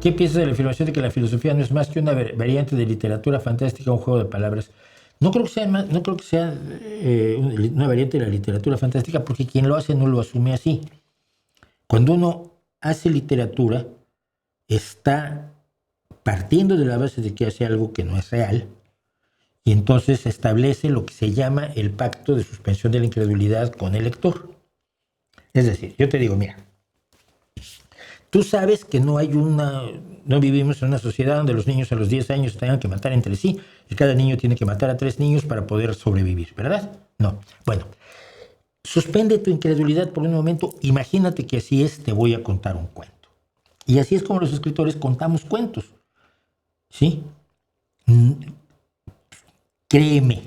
¿Qué piensas de la afirmación de que la filosofía no es más que una variante de literatura fantástica, un juego de palabras? No creo que sea, no creo que sea una variante de la literatura fantástica, porque quien lo hace no lo asume así. Cuando uno hace literatura, está partiendo de la base de que hace algo que no es real, y entonces establece lo que se llama el pacto de suspensión de la incredulidad con el lector. Es decir, yo te digo, mira, tú sabes que no vivimos en una sociedad donde los niños a los 10 años tengan que matar entre sí y cada niño tiene que matar a 3 niños para poder sobrevivir, ¿verdad? No. Bueno, suspende tu incredulidad por un momento, imagínate que así es, te voy a contar un cuento. Y así es como los escritores contamos cuentos, ¿sí? Créeme,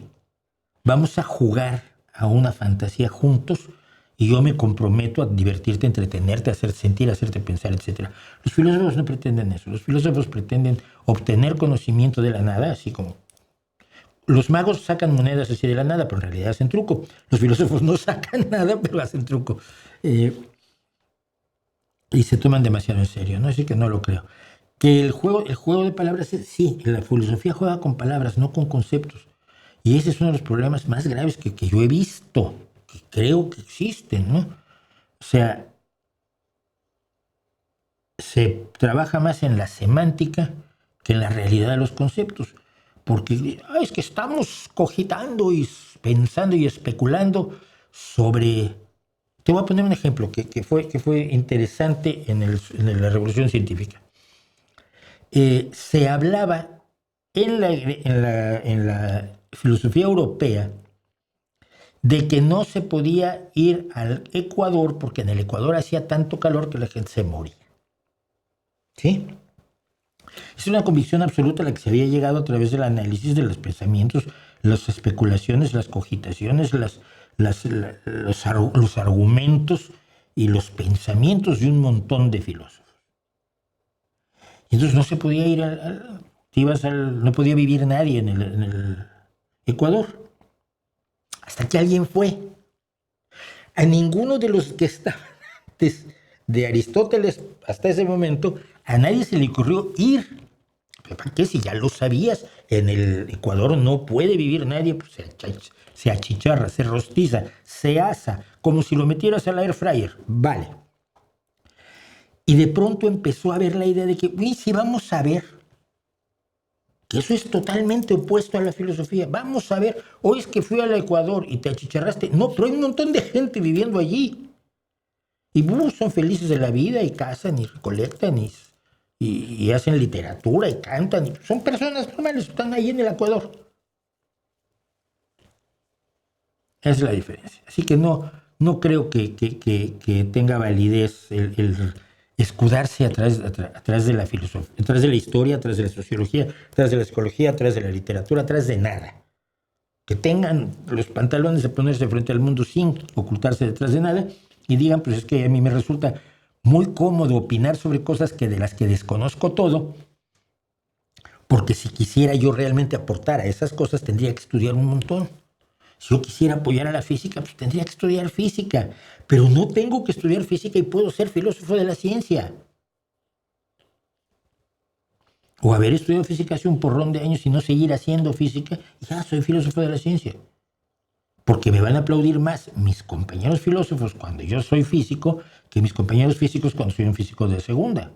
vamos a jugar a una fantasía juntos y yo me comprometo a divertirte, entretenerte, hacerte sentir, hacerte pensar, etc. Los filósofos no pretenden eso. Los filósofos pretenden obtener conocimiento de la nada, así como los magos sacan monedas así de la nada, pero en realidad hacen truco. Los filósofos no sacan nada, pero hacen truco. Y se toman demasiado en serio, ¿no? Así que no lo creo. Que el juego de palabras, sí, la filosofía juega con palabras, no con conceptos. Y ese es uno de los problemas más graves que yo he visto, que creo que existen, ¿no? O sea, se trabaja más en la semántica que en la realidad de los conceptos. Porque es que estamos cogitando y pensando y especulando sobre... Te voy a poner un ejemplo que fue interesante en la Revolución Científica. Se hablaba en la filosofía europea de que no se podía ir al Ecuador porque en el Ecuador hacía tanto calor que la gente se moría. ¿Sí? Es una convicción absoluta a la que se había llegado a través del análisis de los pensamientos, las especulaciones, las cogitaciones, los argumentos y los pensamientos de un montón de filósofos. Y entonces no se podía ir no podía vivir nadie en el Ecuador. Hasta que alguien fue. A ninguno de los que estaban antes de Aristóteles hasta ese momento, a nadie se le ocurrió ir. ¿Pero para qué? Si ya lo sabías, en el Ecuador no puede vivir nadie, pues se achicharra, se rostiza, se asa, como si lo metieras al air fryer. Vale. Y de pronto empezó a haber la idea de que, si vamos a ver, que eso es totalmente opuesto a la filosofía. Vamos a ver, hoy es que fui al Ecuador y te achicharraste. No, pero hay un montón de gente viviendo allí. Y son felices de la vida y cazan y recolectan y hacen literatura y cantan. Y son personas normales, están ahí en el Ecuador. Esa es la diferencia. Así que no creo que tenga validez el escudarse atrás de la filosofía, atrás de la historia, atrás de la sociología, atrás de la psicología, atrás de la literatura, atrás de nada. Que tengan los pantalones de ponerse frente al mundo sin ocultarse detrás de nada y digan, pues es que a mí me resulta muy cómodo opinar sobre cosas de las que desconozco todo, porque si quisiera yo realmente aportar a esas cosas tendría que estudiar un montón. Si yo quisiera apoyar a la física, pues tendría que estudiar física. Pero no tengo que estudiar física y puedo ser filósofo de la ciencia. O haber estudiado física hace un porrón de años y no seguir haciendo física, ya soy filósofo de la ciencia. Porque me van a aplaudir más mis compañeros filósofos cuando yo soy físico que mis compañeros físicos cuando soy un físico de segunda.